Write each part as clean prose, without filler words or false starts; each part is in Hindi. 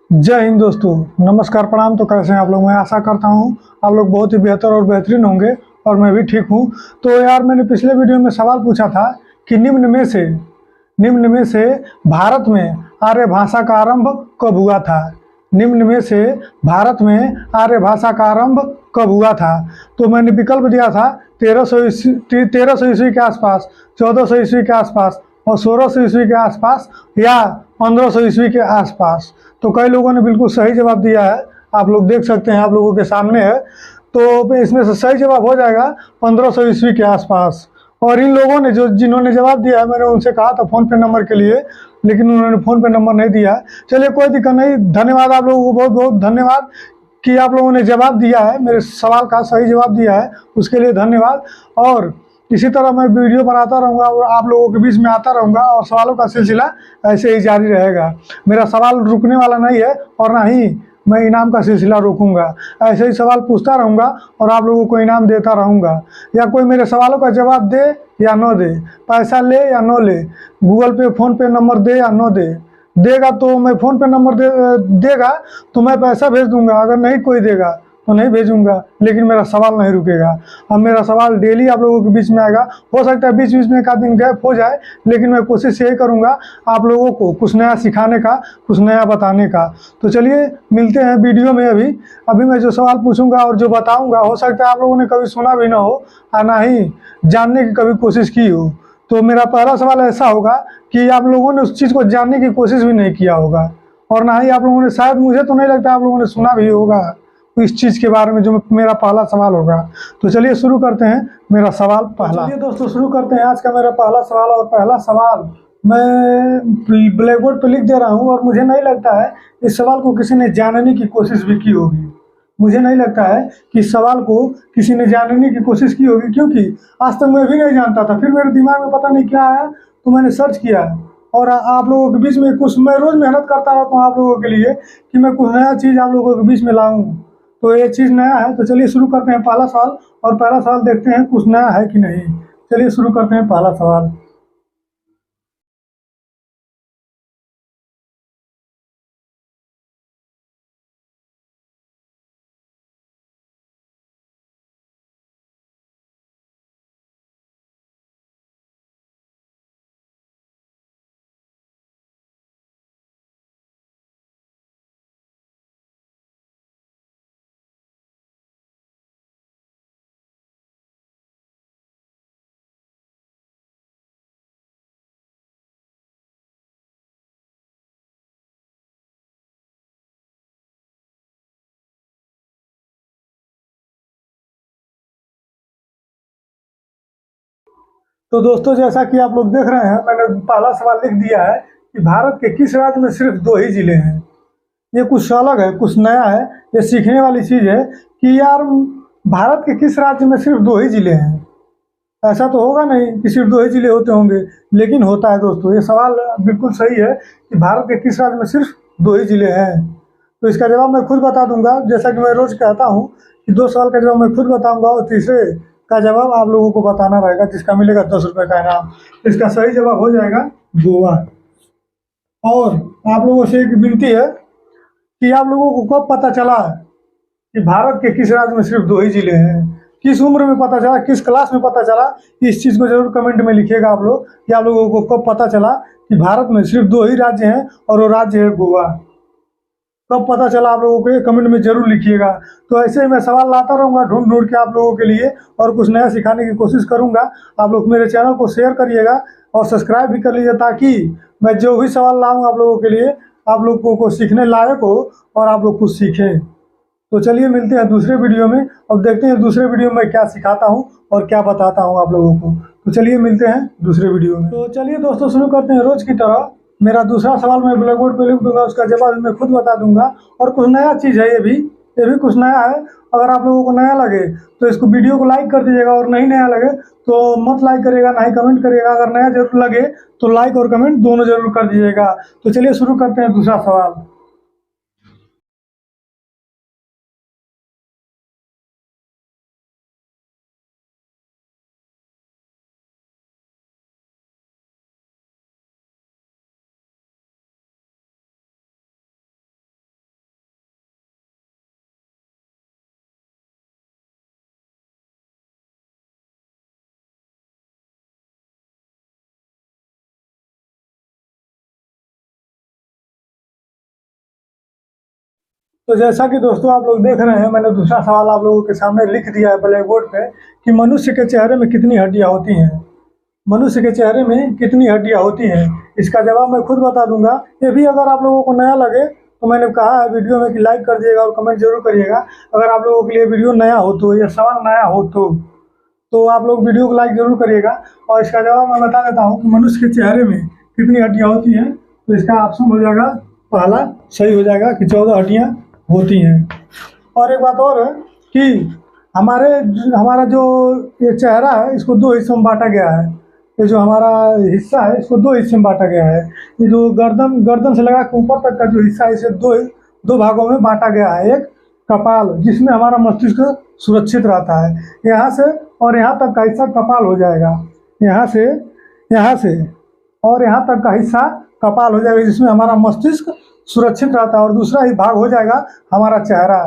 जय हिंद दोस्तों। नमस्कार, प्रणाम। तो कैसे हैं आप लोग? मैं आशा करता हूं आप लोग बहुत ही बेहतर और बेहतरीन होंगे और मैं भी ठीक हूं। तो यार, मैंने पिछले वीडियो में सवाल पूछा था कि निम्न में से भारत में आर्य भाषा का आरंभ कब हुआ था। निम्न में से भारत में आर्य भाषा का आरंभ कब हुआ था? तो मैंने विकल्प दिया था 1300 ईस्वी के आसपास, 1400 ईस्वी के आसपास और 1600 ईस्वी के आसपास या 1500 ईस्वी के आसपास। तो कई लोगों ने बिल्कुल सही जवाब दिया है। आप लोग देख सकते हैं, आप लोगों के सामने है। तो इसमें से सही जवाब हो जाएगा 1500 ईस्वी के आसपास। और इन लोगों ने जिन्होंने जवाब दिया है, मैंने उनसे कहा था फ़ोन पे नंबर के लिए, लेकिन उन्होंने फ़ोन पे नंबर नहीं दिया है। चलिए, कोई दिक्कत नहीं। धन्यवाद आप लोगों को, बहुत बहुत धन्यवाद कि आप लोगों ने जवाब दिया है, मेरे सवाल का सही जवाब दिया है, उसके लिए धन्यवाद। और इसी तरह मैं वीडियो बनाता रहूँगा और आप लोगों के बीच में आता रहूँगा और सवालों का सिलसिला ऐसे ही जारी रहेगा। मेरा सवाल रुकने वाला नहीं है और ना ही मैं इनाम का सिलसिला रोकूंगा। ऐसे ही सवाल पूछता रहूँगा और आप लोगों को इनाम देता रहूँगा। या कोई मेरे सवालों का जवाब दे या न दे, पैसा ले या न ले, गूगल पे फ़ोन पे नंबर दे या न दे, देगा तो मैं फ़ोन पे नंबर देगा तो मैं पैसा भेज दूंगा। अगर नहीं कोई देगा तो नहीं भेजूंगा, लेकिन मेरा सवाल नहीं रुकेगा। अब मेरा सवाल डेली आप लोगों के बीच में आएगा। हो सकता है बीच बीच में एक आध दिन गैप हो जाए, लेकिन मैं कोशिश यही करूंगा आप लोगों को कुछ नया सिखाने का, कुछ नया बताने का। तो चलिए मिलते हैं वीडियो में। अभी मैं जो सवाल पूछूंगा और जो बताऊंगा, हो सकता है आप लोगों ने कभी सुना भी ना हो और ना ही जानने की कभी कोशिश की हो। तो मेरा पहला सवाल ऐसा होगा कि आप लोगों ने उस चीज़ को जानने की कोशिश भी नहीं किया होगा और ना ही आप लोगों ने, शायद मुझे तो नहीं लगता आप लोगों ने सुना भी होगा इस चीज़ के बारे में, जो मेरा पहला सवाल होगा। तो चलिए शुरू करते हैं मेरा सवाल पहला। चलिए दोस्तों, शुरू करते हैं आज का मेरा पहला सवाल। और पहला सवाल मैं ब्लैक बोर्ड पर लिख दे रहा हूँ और मुझे नहीं लगता है इस सवाल को किसी ने जानने की कोशिश भी की होगी। मुझे नहीं लगता है कि इस सवाल को किसी ने जानने की कोशिश की होगी, क्योंकि आज तक मैं भी नहीं जानता था। फिर मेरे दिमाग में पता नहीं क्या आया तो मैंने सर्च किया और आप लोगों के बीच में कुछ, मैं रोज़ मेहनत करता रहता हूँ आप लोगों के लिए कि मैं कुछ नया चीज़ आप लोगों के बीच में लाऊं। तो ये चीज़ नया है। तो चलिए शुरू करते हैं पहला सवाल। और पहला सवाल देखते हैं कुछ नया है कि नहीं। चलिए शुरू करते हैं पहला सवाल। तो दोस्तों, जैसा कि आप लोग देख रहे हैं, मैंने पहला सवाल लिख दिया है कि भारत के किस राज्य में सिर्फ 2 ही जिले हैं। ये कुछ अलग है, कुछ नया है। ये सीखने वाली चीज़ है कि यार, भारत के किस राज्य में सिर्फ 2 ही जिले हैं। ऐसा तो होगा नहीं कि सिर्फ 2 ही जिले होते होंगे, लेकिन होता है दोस्तों। ये सवाल बिल्कुल सही है कि भारत के किस राज्य में सिर्फ 2 ही जिले हैं। तो इसका जवाब मैं खुद बता दूंगा, जैसा कि मैं रोज कहता हूँ कि 2 सवाल का जवाब मैं खुद बताऊंगा और तीसरे का जवाब आप लोगों को बताना रहेगा, जिसका मिलेगा 10 रुपये का इनाम। तो इसका सही जवाब हो जाएगा गोवा। और आप लोगों से एक विनती है कि आप लोगों को कब पता चला कि भारत के किस राज्य में सिर्फ 2 ही जिले हैं, किस उम्र में पता चला, किस क्लास में पता चला, इस चीज़ को जरूर कमेंट में लिखिएगा आप लोग कि आप लोगों को कब पता चला कि भारत में सिर्फ 2 ही राज्य हैं और वो राज्य है गोवा। कब पता चला आप लोगों को, ये कमेंट में जरूर लिखिएगा। तो ऐसे ही मैं सवाल लाता रहूँगा ढूंढ ढूंढ के आप लोगों के लिए, और कुछ नया सिखाने की कोशिश करूँगा। आप लोग मेरे चैनल को शेयर करिएगा और सब्सक्राइब भी कर लीजिए, ताकि मैं जो भी सवाल लाऊँ आप लोगों के लिए, आप लोगों को सीखने लायक हो और आप लोग कुछ सीखें। तो चलिए मिलते हैं दूसरे वीडियो में। अब देखते हैं दूसरे वीडियो में क्या सिखाता हूँ और क्या बताता हूँ आप लोगों को। तो चलिए मिलते हैं दूसरे वीडियो में। तो चलिए दोस्तों, शुरू करते हैं रोज की तरह। मेरा दूसरा सवाल मैं ब्लैक बोर्ड पे लिख दूंगा, उसका जवाब मैं खुद बता दूंगा। और कुछ नया चीज़ है, ये भी कुछ नया है। अगर आप लोगों को नया लगे तो इसको, वीडियो को लाइक कर दीजिएगा, और नहीं नया लगे तो मत लाइक करिएगा, ना ही कमेंट करिएगा। अगर नया जरूर लगे तो लाइक और कमेंट दोनों जरूर कर दीजिएगा। तो चलिए शुरू करते हैं दूसरा सवाल। तो जैसा कि दोस्तों आप लोग देख रहे हैं, मैंने दूसरा सवाल आप लोगों के सामने लिख दिया है ब्लैक बोर्ड पे कि मनुष्य के चेहरे में कितनी हड्डियां होती हैं। मनुष्य के चेहरे में कितनी हड्डियां होती हैं, इसका जवाब मैं खुद बता दूंगा। ये भी अगर आप लोगों को नया लगे तो मैंने कहा है वीडियो में कि लाइक कर दिएगा और कमेंट जरूर करिएगा। अगर आप लोगों के लिए वीडियो नया हो तो, या सवाल नया हो तो आप लोग वीडियो को लाइक जरूर करिएगा। और इसका जवाब मैं बता देता हूँ कि मनुष्य के चेहरे में कितनी हड्डियाँ होती हैं। तो इसका ऑप्शन हो जाएगा पहला, सही हो जाएगा कि 14 हड्डियाँ होती हैं। और एक बात और है कि हमारा जो ये चेहरा है, इसको दो हिस्सों में बांटा गया है। ये जो हमारा हिस्सा है, इसको दो हिस्से में बांटा गया है। ये जो गर्दन से लगा के ऊपर तक का जो हिस्सा है, इसे दो भागों में बांटा गया है। एक कपाल, जिसमें हमारा मस्तिष्क सुरक्षित रहता है, यहाँ से और यहाँ तक का हिस्सा कपाल हो जाएगा। यहाँ से और यहाँ तक का हिस्सा कपाल हो जाएगा, जिसमें हमारा मस्तिष्क सुरक्षित रहता है। और दूसरा ही भाग हो जाएगा हमारा चेहरा।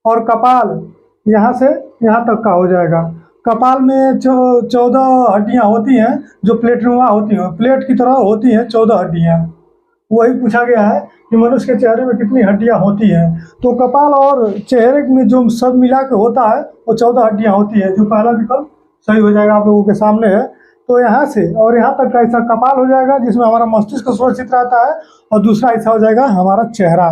और कपाल यहाँ से यहाँ तक का हो जाएगा। कपाल में 14 हड्डियाँ होती हैं, जो प्लेटनुमा होती हैं, प्लेट की तरह होती हैं 14 हड्डियाँ। वही पूछा गया है कि मनुष्य के चेहरे में कितनी हड्डियाँ होती हैं। तो कपाल और चेहरे में जो सब मिला के होता है वो 14 हड्डियाँ होती है। जो पहला विकल्प सही हो जाएगा आप लोगों के सामने है। तो यहाँ से और यहाँ तक का हिस्सा कपाल हो जाएगा, जिसमें हमारा मस्तिष्क सुरक्षित रहता है। और दूसरा हिस्सा हो जाएगा हमारा चेहरा।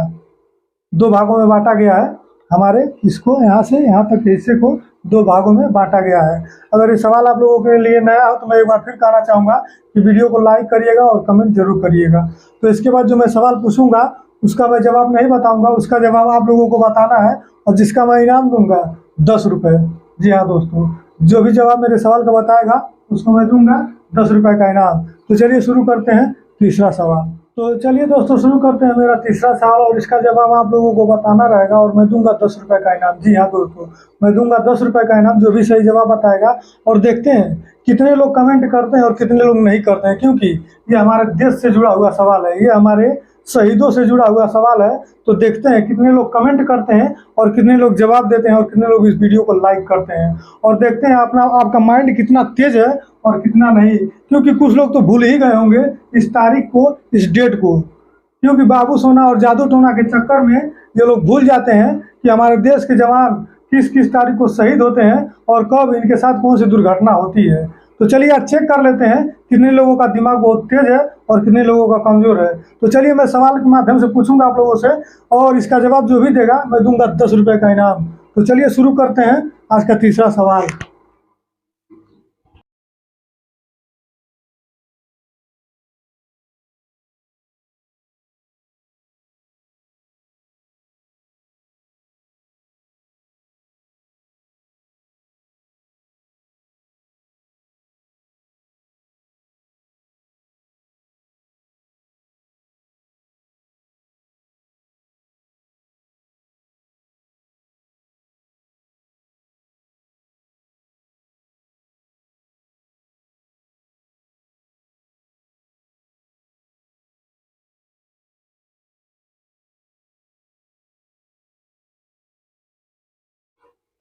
दो भागों में बांटा गया है हमारे, इसको यहाँ से यहाँ तक के हिस्से को दो भागों में बांटा गया है। अगर ये सवाल आप लोगों के लिए नया हो तो मैं एक बार फिर कहना चाहूँगा कि वीडियो को लाइक करिएगा और कमेंट जरूर करिएगा। तो इसके बाद जो मैं सवाल पूछूंगा उसका मैं जवाब नहीं बताऊंगा, उसका जवाब आप लोगों को बताना है। और जिसका मैं इनाम दूंगा 10 रुपये। जी हाँ दोस्तों, जो भी जवाब मेरे सवाल का बताएगा उसको मैं दूंगा 10 रुपये का इनाम। तो चलिए शुरू करते हैं तीसरा सवाल। तो चलिए दोस्तों शुरू करते हैं मेरा तीसरा सवाल, और इसका जवाब आप लोगों को बताना रहेगा। और मैं दूंगा 10 रुपये का इनाम। जी हाँ दोस्तों, मैं दूंगा 10 रुपये का इनाम जो भी सही जवाब बताएगा। और देखते हैं कितने लोग कमेंट करते हैं और कितने लोग नहीं करते हैं, क्योंकि ये हमारे देश से जुड़ा हुआ सवाल है, ये हमारे शहीदों से जुड़ा हुआ सवाल है। तो देखते हैं कितने लोग कमेंट करते हैं और कितने लोग जवाब देते हैं और कितने लोग इस वीडियो को लाइक करते हैं। और देखते हैं आपका माइंड कितना तेज है और कितना नहीं, क्योंकि कुछ लोग तो भूल ही गए होंगे इस तारीख को, इस डेट को। क्योंकि बाबू सोना और जादू टोना के चक्कर में ये लोग भूल जाते हैं कि हमारे देश के जवान किस किस तारीख को शहीद होते हैं और कब इनके साथ कौन सी दुर्घटना होती है। तो चलिए आज चेक कर लेते हैं कितने लोगों का दिमाग बहुत तेज है और कितने लोगों का कमजोर है। तो चलिए मैं सवाल के माध्यम से पूछूंगा आप लोगों से, और इसका जवाब जो भी देगा मैं दूंगा 10 रुपये का इनाम। तो चलिए शुरू करते हैं आज का तीसरा सवाल।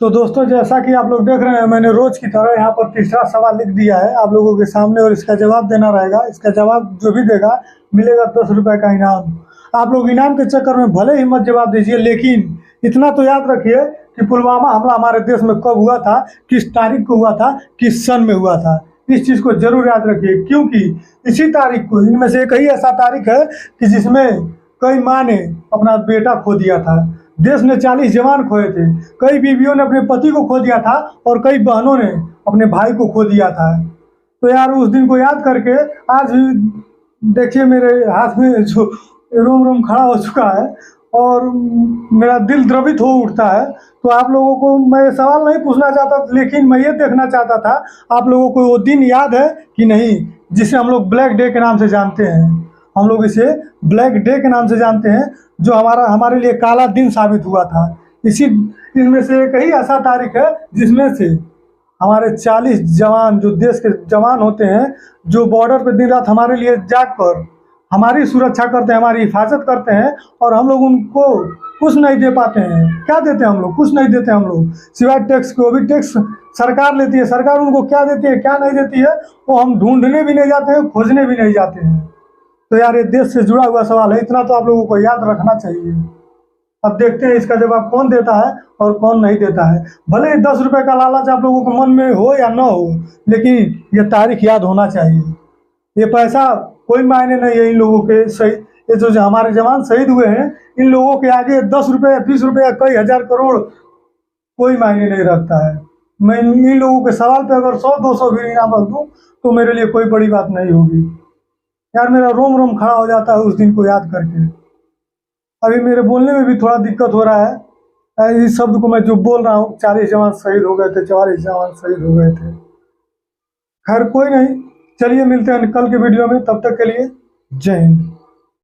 तो दोस्तों जैसा कि आप लोग देख रहे हैं, मैंने रोज की तरह यहाँ पर तीसरा सवाल लिख दिया है आप लोगों के सामने, और इसका जवाब देना रहेगा। इसका जवाब जो भी देगा मिलेगा 10 रुपये का इनाम। आप लोग इनाम के चक्कर में भले ही मत जवाब दीजिए, लेकिन इतना तो याद रखिए कि पुलवामा हमला हमारे देश में कब हुआ था, किस तारीख को हुआ था, किस सन में हुआ था। इस चीज़ को जरूर याद रखिए, क्योंकि इसी तारीख को, इनमें से एक ही ऐसा तारीख है कि जिसमें कई माँ ने अपना बेटा खो दिया था। देश ने 40 जवान खोए थे, कई बीवियों ने अपने पति को खो दिया था और कई बहनों ने अपने भाई को खो दिया था। तो यार उस दिन को याद करके आज भी देखिए मेरे हाथ में जो रोम रोम खड़ा हो चुका है और मेरा दिल द्रवित हो उठता है। तो आप लोगों को मैं सवाल नहीं पूछना चाहता, लेकिन मैं ये देखना चाहता था आप लोगों को वो दिन याद है कि नहीं, जिसे हम लोग ब्लैक डे के नाम से जानते हैं। हम लोग इसे ब्लैक डे के नाम से जानते हैं, जो हमारे लिए काला दिन साबित हुआ था। इनमें से एक ही ऐसा तारीख है जिसमें से हमारे 40 जवान, जो देश के जवान होते हैं, जो बॉर्डर पे दिन रात हमारे लिए जाग कर हमारी सुरक्षा करते हैं, हमारी हिफाजत करते हैं, और हम लोग उनको कुछ नहीं दे पाते हैं। क्या देते हैं हम लोग? कुछ नहीं देते हम लोग, सिवाय टैक्स को। भी टैक्स सरकार लेती है, सरकार उनको क्या देती है क्या नहीं देती है वो हम ढूंढने भी नहीं जाते हैं, खोजने भी नहीं जाते हैं। तो यार ये देश से जुड़ा हुआ सवाल है, इतना तो आप लोगों को याद रखना चाहिए। अब देखते हैं इसका जवाब कौन देता है और कौन नहीं देता है। भले ही 10 रुपये का लालच आप लोगों के मन में हो या ना हो, लेकिन ये तारीख याद होना चाहिए। ये पैसा कोई मायने नहीं है इन लोगों के। सही, ये जो हमारे जवान शहीद हुए हैं, इन लोगों के आगे 10 रुपये, 20 रुपये या कई हजार करोड़ कोई मायने नहीं रखता है। मैं इन लोगों के सवाल पे अगर 100-200 भी इनाम रख दूँ तो मेरे लिए कोई बड़ी बात नहीं होगी। यार मेरा रोम रोम खड़ा हो जाता है उस दिन को याद करके। अभी मेरे बोलने में भी थोड़ा दिक्कत हो रहा है। इस शब्द को मैं जो बोल रहा हूँ, 40 जवान शहीद हो गए थे, 44 जवान शहीद हो गए थे। खैर कोई नहीं, चलिए मिलते हैं कल के वीडियो में, तब तक के लिए जय हिंद।